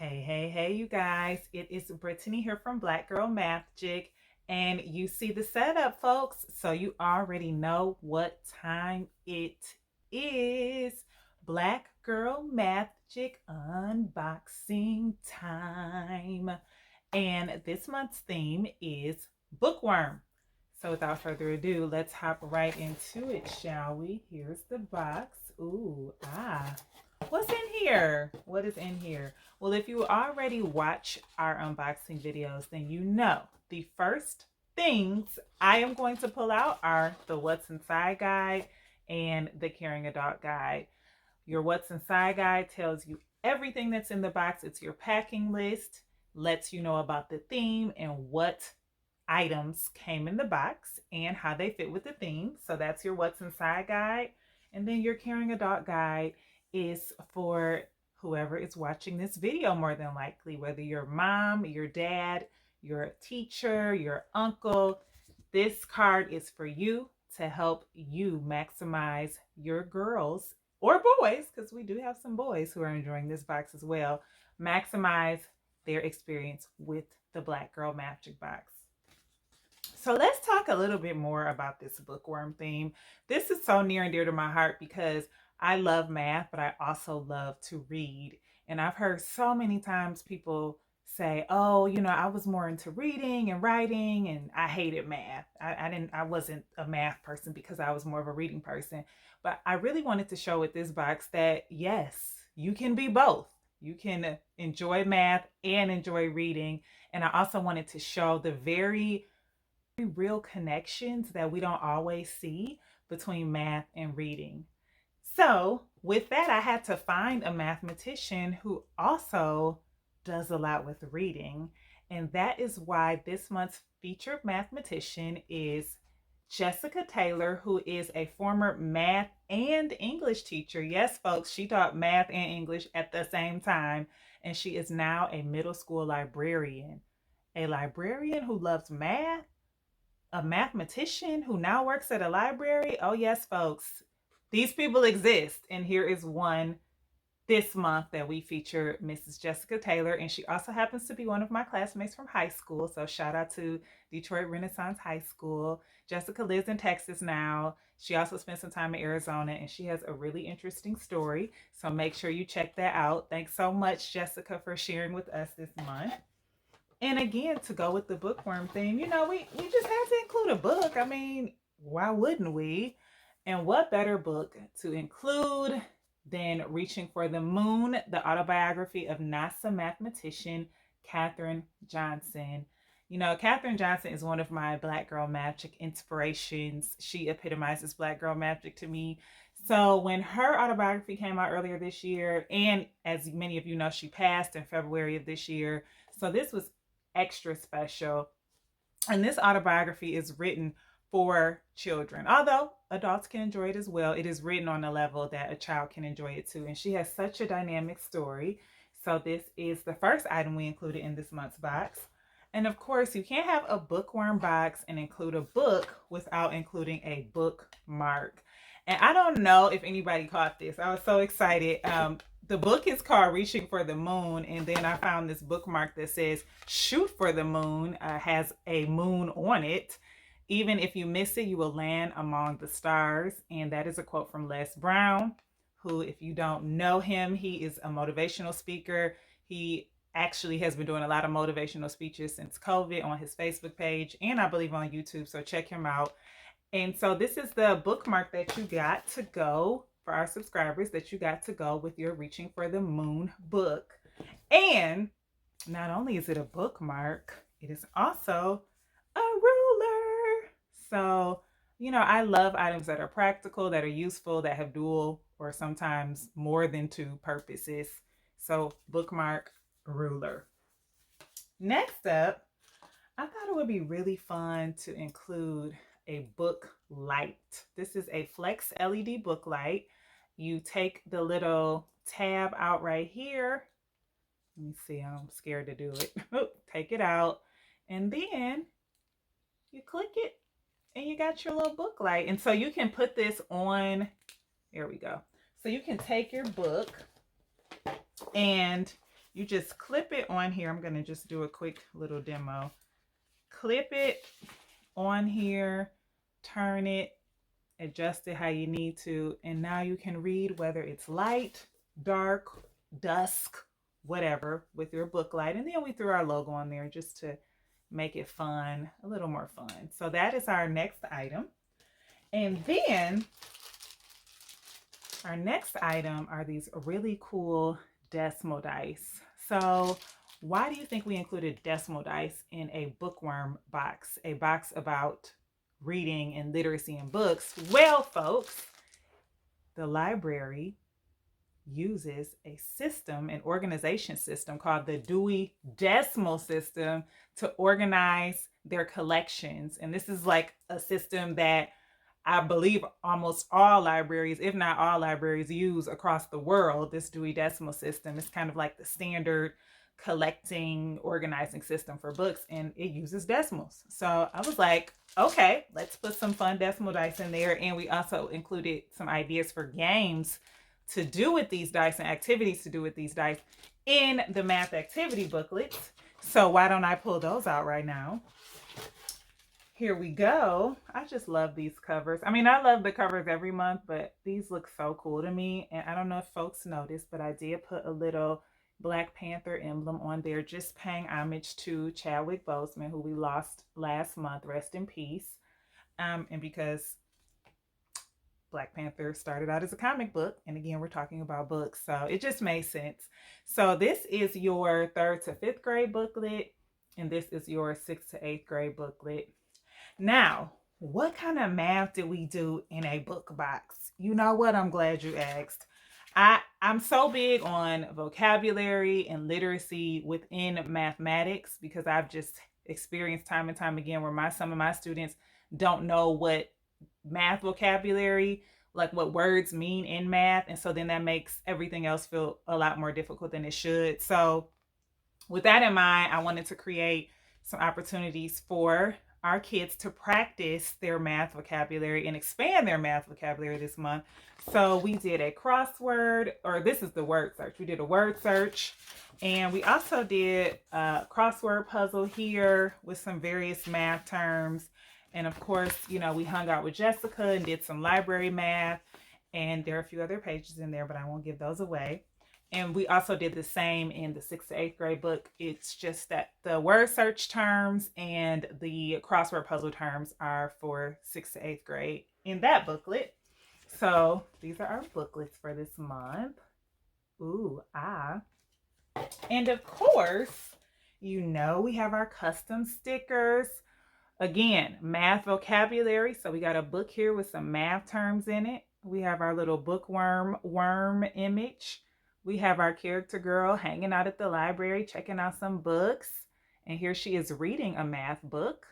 Hey, you guys. It is Brittany here from Black Girl MATHgic, and you see the setup, folks. So you already know what time it is. Black Girl MATHgic unboxing time. And this month's theme is Bookworm. So without further ado, let's hop right into it, shall we? Here's the box. Ooh, What's in here? What is in here? Well, if you already watch our unboxing videos, then you know the first things I am going to pull out are the What's Inside guide and the Caring Adult guide. Your What's Inside guide tells you everything that's in the box. It's your packing list, lets you know about the theme and what items came in the box and how they fit with the theme. So that's your What's Inside guide. And then your Caring Adult guide is for whoever is watching this video, more than likely, whether your mom, your dad, your teacher, your uncle. This card is for you to help you maximize your girls or boys, because we do have some boys who are enjoying this box as well, maximize their experience with the Black Girl MATHgic box. So let's talk a little bit more about this bookworm theme. This is so near and dear to my heart because I love math, but I also love to read. And I've heard so many times people say, oh, I was more into reading and writing and I hated math. I wasn't a math person because I was more of a reading person. But I really wanted to show with this box that yes, you can be both. You can enjoy math and enjoy reading. And I also wanted to show the very real connections that we don't always see between math and reading. So, with that, I had to find a mathematician who also does a lot with reading. And that is why this month's featured mathematician is Jessica Taylor, who is a former math and English teacher. Yes, folks, she taught math and English at the same time. And she is now a middle school librarian. A librarian who loves math, a mathematician who now works at a library. Oh, yes, folks, these people exist. And here is one this month that we feature Mrs. Jessica Taylor. And she also happens to be one of my classmates from high school. So shout out to Detroit Renaissance High School. Jessica lives in Texas now. She also spent some time in Arizona and she has a really interesting story. So make sure you check that out. Thanks so much, Jessica, for sharing with us this month. And again, to go with the bookworm theme, we just have to include a book. I mean, why wouldn't we? And what better book to include than Reaching for the Moon, the autobiography of NASA mathematician Katherine Johnson. Katherine Johnson is one of my Black Girl MATHgic inspirations. She epitomizes Black Girl MATHgic to me. So when her autobiography came out earlier this year, and as many of you know, she passed in February of this year. So this was extra special. And this autobiography is written for children, although adults can enjoy it as well. It is written on a level that a child can enjoy it too. And she has such a dynamic story. So this is the first item we included in this month's box. And of course, you can't have a bookworm box and include a book without including a bookmark. And I don't know if anybody caught this. I was so excited. The book is called Reaching for the Moon, and then I found this bookmark that says Shoot for the Moon, has a moon on it. Even if you miss it, you will land among the stars. And that is a quote from Les Brown, who, if you don't know him, he is a motivational speaker. He actually has been doing a lot of motivational speeches since COVID on his Facebook page and I believe on YouTube. So check him out. And so this is the bookmark that you got to go for our subscribers, that you got to go with your Reaching for the Moon book. And not only is it a bookmark, it is also a ruler. So, I love items that are practical, that are useful, that have dual or sometimes more than two purposes. So bookmark, ruler. Next up, I thought it would be really fun to include a book light. This is a flex LED book light. You take the little tab out right here. Let me see, I'm scared to do it. Take it out and then you click it and you got your little book light. And so you can put this on, there we go. So you can take your book and You just clip it on here. I'm going to just do a quick little demo. Clip it on here, turn it, adjust it how you need to, and now you can read whether it's light, dark, dusk, whatever, with your book light. And then we threw our logo on there just to make it fun, a little more fun. So that is our next item. And then our next item are these really cool decimal dice. So why do you think we included decimal dice in a bookworm box, a box about reading and literacy and books? Well, folks, the library uses a system, an organization system called the Dewey Decimal System to organize their collections. And this is like a system that I believe almost all libraries, if not all libraries, use across the world. This Dewey Decimal System is kind of like the standard collecting, organizing system for books, and it uses decimals. So I was like, okay, let's put some fun decimal dice in there. And we also included some ideas for games to do with these dice and activities to do with these dice in the math activity booklets. So why don't I pull those out right now? Here we go. I just love these covers. I mean, I love the covers every month, but these look so cool to me. And I don't know if folks noticed, but I did put a little Black Panther emblem on there, just paying homage to Chadwick Boseman, who we lost last month. Rest in peace. And because Black Panther started out as a comic book, and again, we're talking about books, so it just made sense. So this is your 3rd to 5th grade booklet, and this is your 6th to 8th grade booklet. Now, what kind of math did we do in a book box? You know what? I'm glad you asked. I'm so big on vocabulary and literacy within mathematics because I've just experienced time and time again where some of my students don't know what math vocabulary, like what words mean in math. And so then that makes everything else feel a lot more difficult than it should. So with that in mind, I wanted to create some opportunities for our kids to practice their math vocabulary and expand their math vocabulary this month. So we did a crossword, or this is the word search. We did a word search, and we also did a crossword puzzle here with some various math terms. And of course, you know, we hung out with Jessica and did some library math, and there are a few other pages in there, but I won't give those away. And we also did the same in the 6th to 8th grade book. It's just that the word search terms and the crossword puzzle terms are for 6th to 8th grade in that booklet. So these are our booklets for this month. Ooh, ah. And of course, you know, we have our custom stickers. Again, math vocabulary. So we got a book here with some math terms in it. We have our little bookworm worm image. We have our character girl hanging out at the library, checking out some books. And here she is reading a math book.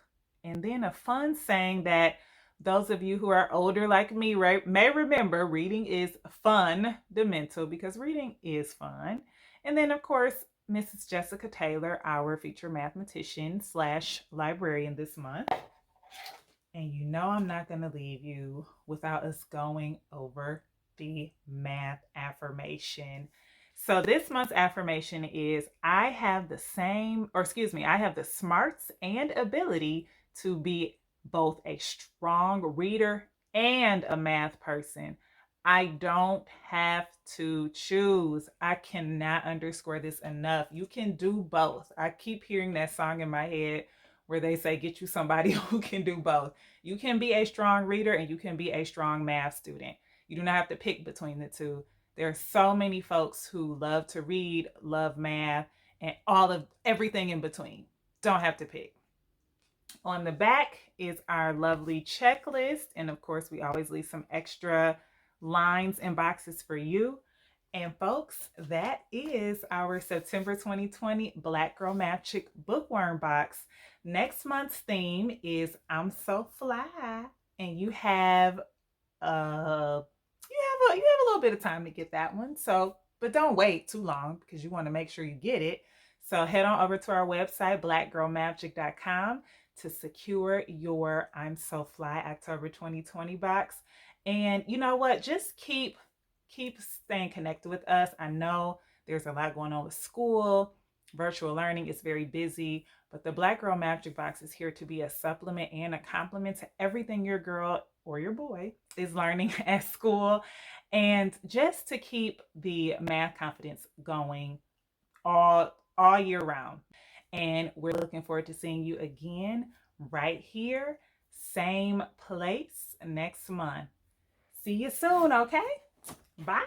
And then a fun saying that those of you who are older like me may remember, reading is fundamental, because reading is fun. And then, of course, Mrs. Jessica Taylor, our featured mathematician / librarian this month. And you know I'm not going to leave you without us going over the math affirmation. So this month's affirmation is, I have the smarts and ability to be both a strong reader and a math person. I don't have to choose. I cannot underscore this enough. You can do both. I keep hearing that song in my head where they say, get you somebody who can do both. You can be a strong reader and you can be a strong math student. You do not have to pick between the two. There are so many folks who love to read, love math, and everything in between. Don't have to pick. On the back is our lovely checklist. And of course, we always leave some extra lines and boxes for you. And folks, that is our September 2020 Black Girl MATHgic Bookworm box. Next month's theme is I'm So Fly, and you have a little bit of time to get that one. So, but don't wait too long because you want to make sure you get it. So head on over to our website, blackgirlmathgic.com, to secure your I'm So Fly October 2020 box. And you know what? Just keep staying connected with us. I know There's a lot going on with school. Virtual learning is very busy, but the Black Girl MATHgic Box is here to be a supplement and a complement to everything your girl or your boy is learning at school, and just to keep the math confidence going all year round. And we're looking forward to seeing you again right here, same place next month. See you soon, okay? Bye.